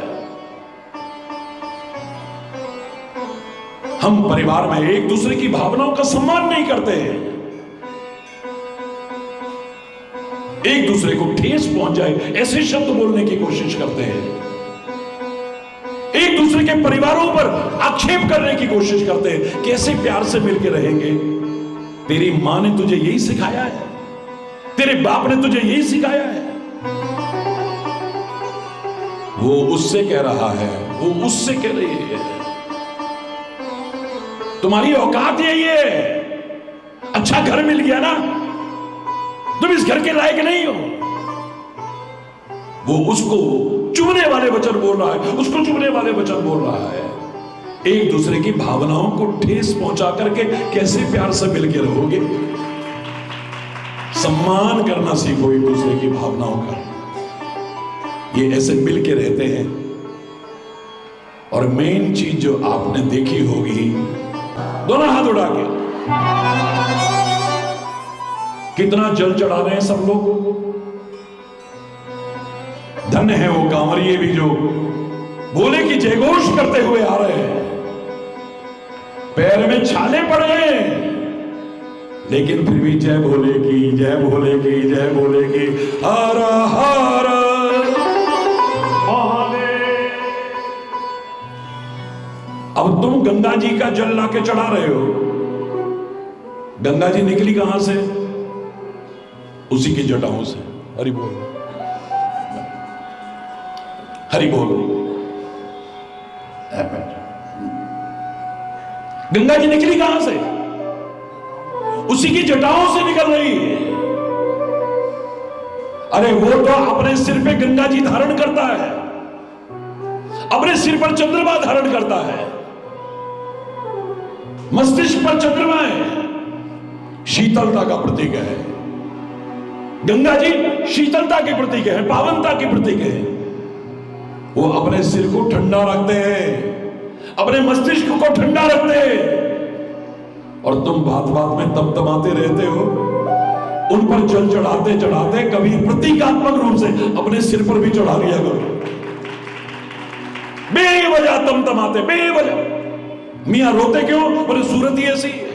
Speaker 2: हम परिवार में एक दूसरे की भावनाओं का सम्मान नहीं करते हैं। एक दूसरे को ठेस पहुंच जाए ऐसे शब्द बोलने की कोशिश करते हैं। एक दूसरे के परिवारों पर आक्षेप करने की कोशिश करते हैं। कैसे प्यार से मिलकर रहेंगे? तेरी मां ने तुझे यही सिखाया है, तेरे बाप ने तुझे यही सिखाया है। वो उससे कह रहा है, वो उससे कह रही है। तुम्हारी औकात यही है। अच्छा घर मिल गया ना, तुम इस घर के लायक नहीं हो। वो उसको चुभने वाले वचन बोल रहा है, उसको चुभने वाले वचन बोल रहा है। एक दूसरे की भावनाओं को ठेस पहुंचा करके कैसे प्यार से मिलके रहोगे? सम्मान करना सीखो एक दूसरे की भावनाओं का। ये ऐसे मिलके रहते हैं। और मेन चीज जो आपने देखी होगी, दोनों हाथ उठा के कितना जल चढ़ा रहे हैं सब लोग। धन्य है वो कांवरिये भी जो भोले की जयघोष करते हुए आ रहे हैं। पैर में छाले पड़ गए लेकिन फिर भी जय भोले की, जय भोले की, जय भोले की। हर हर तुम गंगा जी का जल लाके चढ़ा रहे हो। गंगा जी निकली कहां से? उसी की जटाओं से। हरि बोल, हरि बोल। गंगा जी निकली कहां से? उसी की जटाओं से निकल रही है। अरे वो तो अपने सिर पे गंगा जी धारण करता है, अपने सिर पर चंद्रमा धारण करता है, मस्तिष्क पर चंद्रमा है, शीतलता का प्रतीक है। गंगा जी शीतलता के प्रतीक है, पावनता के प्रतीक है। वो अपने सिर को ठंडा रखते हैं, अपने मस्तिष्क को ठंडा रखते हैं, और तुम बात बात में तमतमाते रहते हो। उन पर जल चढ़ाते चढ़ाते कभी प्रतीकात्मक रूप से अपने सिर पर भी चढ़ा लिया करो। बेवजह तमतमाते, बेवजह। मियां रोते क्यों? बोले सूरत ही ऐसी है,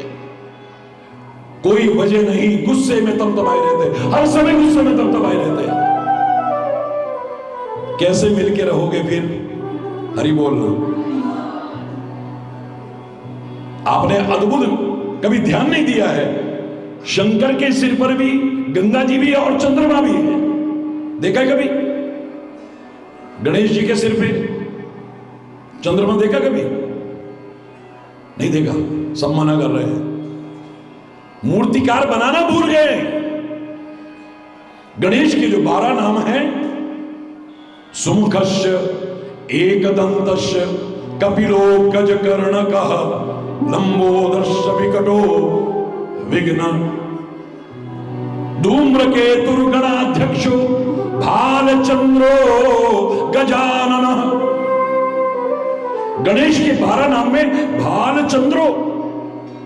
Speaker 2: कोई वजह नहीं, गुस्से में तमतमाए रहते, हर समय गुस्से में तमतमाए रहते। कैसे मिलके रहोगे फिर? हरि बोलना। आपने अद्भुत कभी ध्यान नहीं दिया है, शंकर के सिर पर भी गंगा जी भी है और चंद्रमा भी है। देखा है कभी? गणेश जी के सिर पे चंद्रमा देखा कभी? नहीं देखा। सब मना कर रहे हैं, मूर्तिकार बनाना भूल गए। गणेश के जो 12 नाम हैं, सुमुखस्य, एकदंतस्य, कपिलो गजकर्णकः, लंबोदरस्य विकटो विघ्न, धूम्रकेतुर्गणाध्यक्षो, भालचंद्रो गजाननः। गणेश के 12 नाम में भालचंद्रो,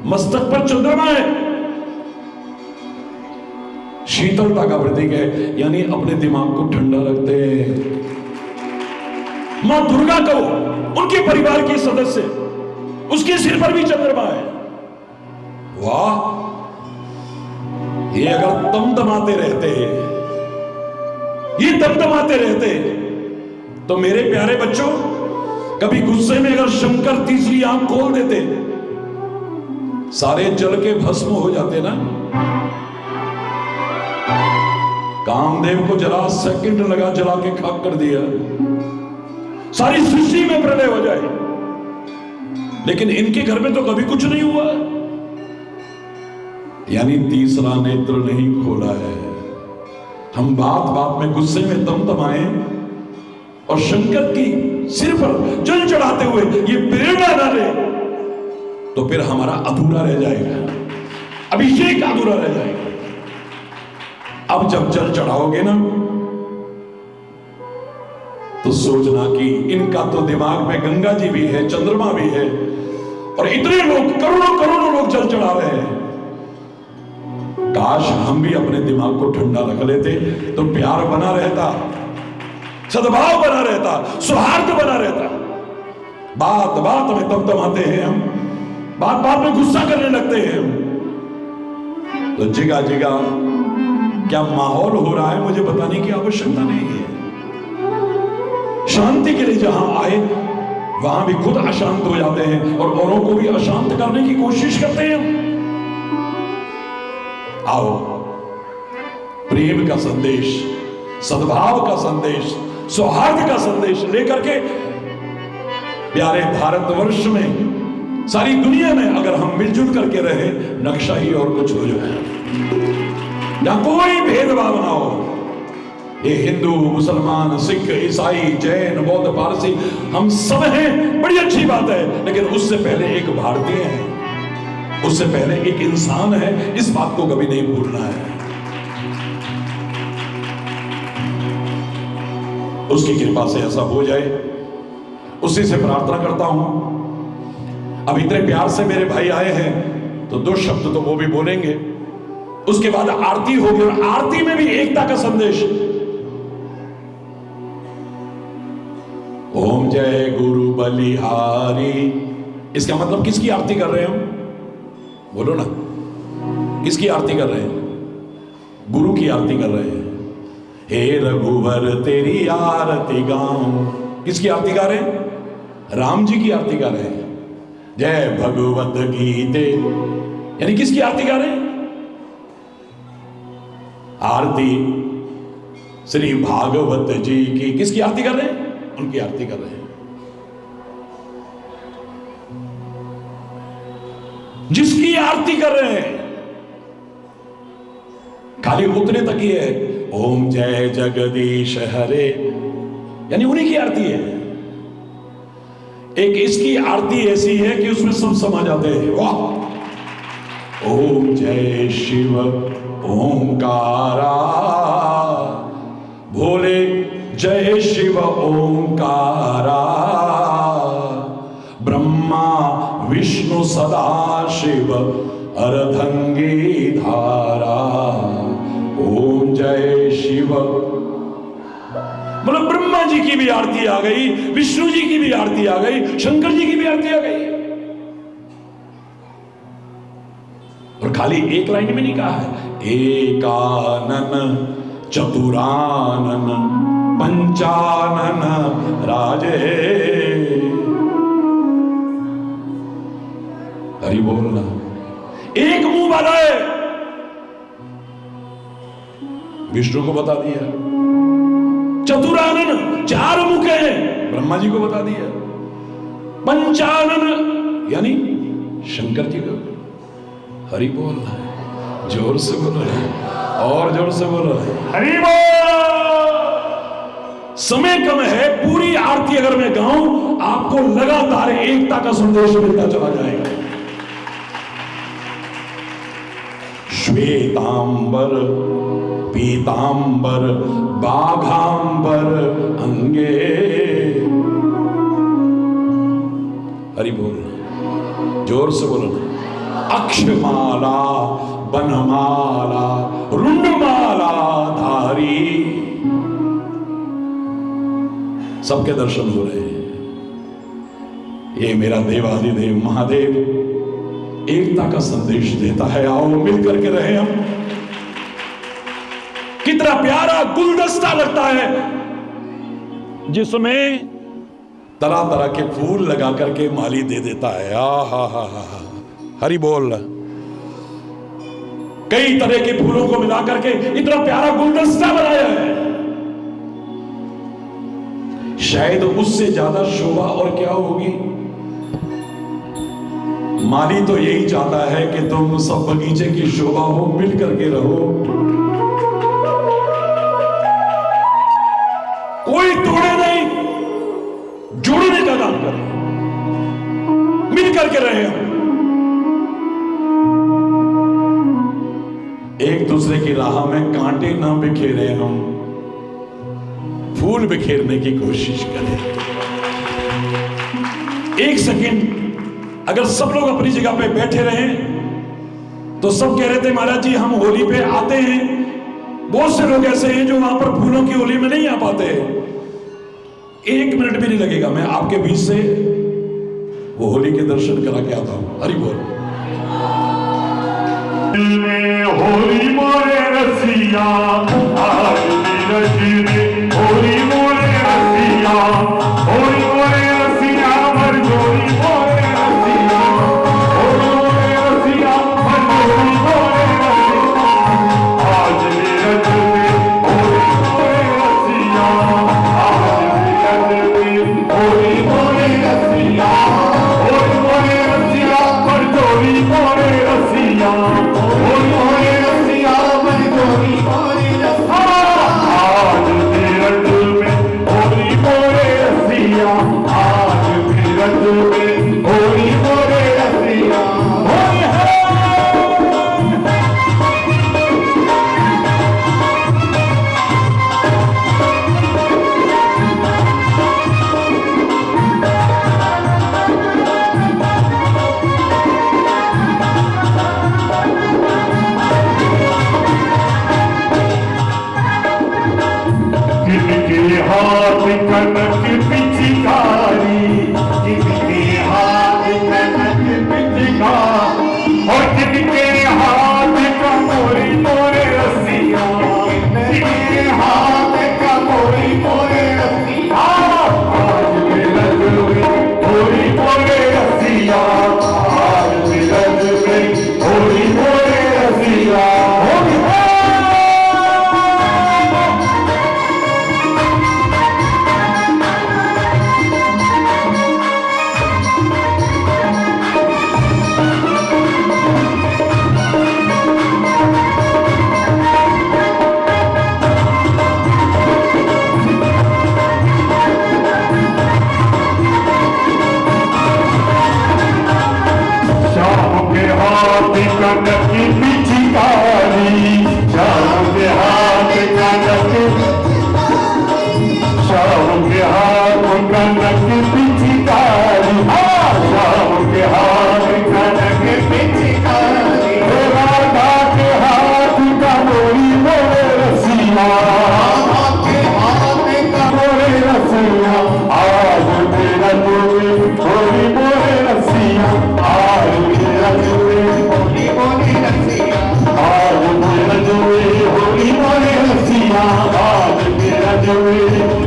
Speaker 2: मस्तक पर चंद्रमा है, शीतलता का प्रतीक है, यानी अपने दिमाग को ठंडा रखते हैं। मां दुर्गा को, उनके परिवार के सदस्य, उसके सिर पर भी चंद्रमा है। वाह! ये अगर तमतमाते रहते, ये तमतमाते रहते, तो मेरे प्यारे बच्चों, कभी गुस्से में अगर शंकर तीसरी आंख खोल देते, सारे जल के भस्म हो जाते ना। कामदेव को जरा सेकंड लगा, जला के खाक कर दिया, सारी सृष्टि में प्रलय हो जाए। लेकिन इनके घर में तो कभी कुछ नहीं हुआ, यानी तीसरा नेत्र नहीं खोला है। हम बात बात में गुस्से में तमतमाए और शंकर की सिर पर जल चढ़ाते हुए ये प्रेरणा ना ले, तो फिर हमारा अधूरा रह जाएगा, अभिषेक अधूरा रह जाएगा। अब जब जल चढ़ाओगे ना, तो सोचना कि इनका तो दिमाग में गंगा जी भी है, चंद्रमा भी है, और इतने लोग, करोड़ों करोड़ों लोग जल चढ़ा रहे हैं। काश हम भी अपने दिमाग को ठंडा रख लेते, तो प्यार बना रहता, सद्भाव बना रहता, सौहार्द बना रहता। बात बात में तमतमाते हैं हम, बात बात में गुस्सा करने लगते हैं हम। तो जिगा जिगा क्या माहौल हो रहा है मुझे बताने की आवश्यकता नहीं है। शांति के लिए जहां आए, वहां भी खुद अशांत हो जाते हैं और औरों को भी अशांत करने की कोशिश करते हैं। आओ, प्रेम का संदेश, सद्भाव का संदेश, सौहार्द का संदेश लेकर के प्यारे भारतवर्ष में, सारी दुनिया में अगर हम मिलजुल करके रहे, नक्शा ही और कुछ हो जाए, जहां कोई भेदभाव ना हो। ये हिंदू, मुसलमान, सिख, ईसाई, जैन, बौद्ध, पारसी, हम सब हैं, बड़ी अच्छी बात है। लेकिन उससे पहले एक भारतीय है, उससे पहले एक इंसान है। इस बात को कभी नहीं भूलना है। उसकी कृपा से ऐसा हो जाए, उसी से प्रार्थना करता हूं। अब इतने प्यार से मेरे भाई आए हैं, तो 2 शब्द तो वो भी बोलेंगे, उसके बाद आरती होगी, और आरती में भी एकता का संदेश। ओम जय गुरु बलिहारी, इसका मतलब किसकी आरती कर रहे हैं हम? बोलो ना, किसकी आरती कर रहे हैं? गुरु की आरती कर रहे हैं। हे रघुवर तेरी आरती गाऊं, किसकी आरती गा रहे हैं? राम जी की आरती गा रहे हैं। जय भगवत गीते, यानी किसकी आरती गा रहे हैं? आरती श्री भागवत जी की। किसकी आरती कर रहे हैं? उनकी आरती कर रहे हैं जिसकी आरती कर रहे हैं। खाली उतने तक ही है, ओम जय जगदीश हरे, यानी उन्हीं की आरती है। एक इसकी आरती ऐसी है कि उसमें सब समा जाते हैं। वाह! ओम जय शिव ओंकारा, भोले जय शिव ओंकारा, ब्रह्मा विष्णु सदा शिव अर्धंगी धारा। ओम जय शिव, मतलब ब्रह्मा जी की भी आरती आ गई, विष्णु जी की भी आरती आ गई, शंकर जी की भी आरती आ गई। और खाली एक लाइन में नहीं कहा है, एकानन चतुरानन पंचानन राजे। हरि बोलना। एक मुंह वाला है, विष्णु को बता दिया। चतुरानन, चार मुख हैं, ब्रह्मा जी को बता दिया। पंचानन यानी शंकर जी को। हरि बोलना है, जोर से बोलो, और जोर से बोलो, हरि बोल। समय कम है, पूरी आरती अगर मैं गाऊं आपको लगातार एकता का संदेश मिलता चला जाएगा। श्वेतांबर पीतांबर बाघांबर अंगे। हरि बोल, जोर से बोलो। अक्षमाला बनमाला रुंडमाला धारी। सबके दर्शन हो रहे हैं। ये मेरा देवाधिदेव महादेव एकता का संदेश देता है। आओ मिल करके रहे हम। कितना प्यारा गुलदस्ता लगता है जिसमें तरह तरह के फूल लगा करके माली दे देता है। हा हरि बोल। कई तरह के फूलों को मिला करके इतना प्यारा गुलदस्ता बनाया है। शायद उससे ज्यादा शोभा और क्या होगी। माली तो यही चाहता है कि तुम सब बगीचे की शोभा हो, मिल करके रहो, कोई तोड़े नहीं, जोड़ने का काम करें, मिल करके रहे हम, एक दूसरे की राह में कांटे ना बिखेरे, हम फूल बिखेरने की कोशिश करें। एक सेकंड अगर सब लोग अपनी जगह पे बैठे रहें तो सब कह रहे थे महाराज जी हम होली पे आते हैं। बहुत से लोग ऐसे हैं जो वहां पर फूलों की होली में नहीं आ पाते। एक मिनट भी नहीं लगेगा, मैं आपके बीच से वो होली के दर्शन करा के आता हूं। हरि बोल।
Speaker 3: होली मोरे रसिया, आज नीरज में होली मोरे रसिया, होली मोरे रसिया, मर गोरी मोरे रसिया, होली मोरे रसिया, मर गोरी मोरे रसिया, आज नीरज में होली मोरे रसिया, आज नीरज में होली मोरे रसिया, होली मोरे रसिया, मर गोरी मोरे रसिया, होली मोरे रसिया, मर गोरी मोरे रसिया, आज नीरज में होली मोरे रसिया, आज नीरज में होली मोरे रसिया, होली है। किनके हाथ कनक पिचकारी, किनके कनक पिचकारी शाम के हाथ कनक पिचकारी राधा के हाथ का मोरी मोरे रसिया के हाथ का मोरे रसिया आज मेरा जोड़ी होली मोरे रसिया आज मेरा जोड़ी होली मोरे रसिया आज मेरा जोड़ी होली मोरे रसिया आज मेरा जोड़ी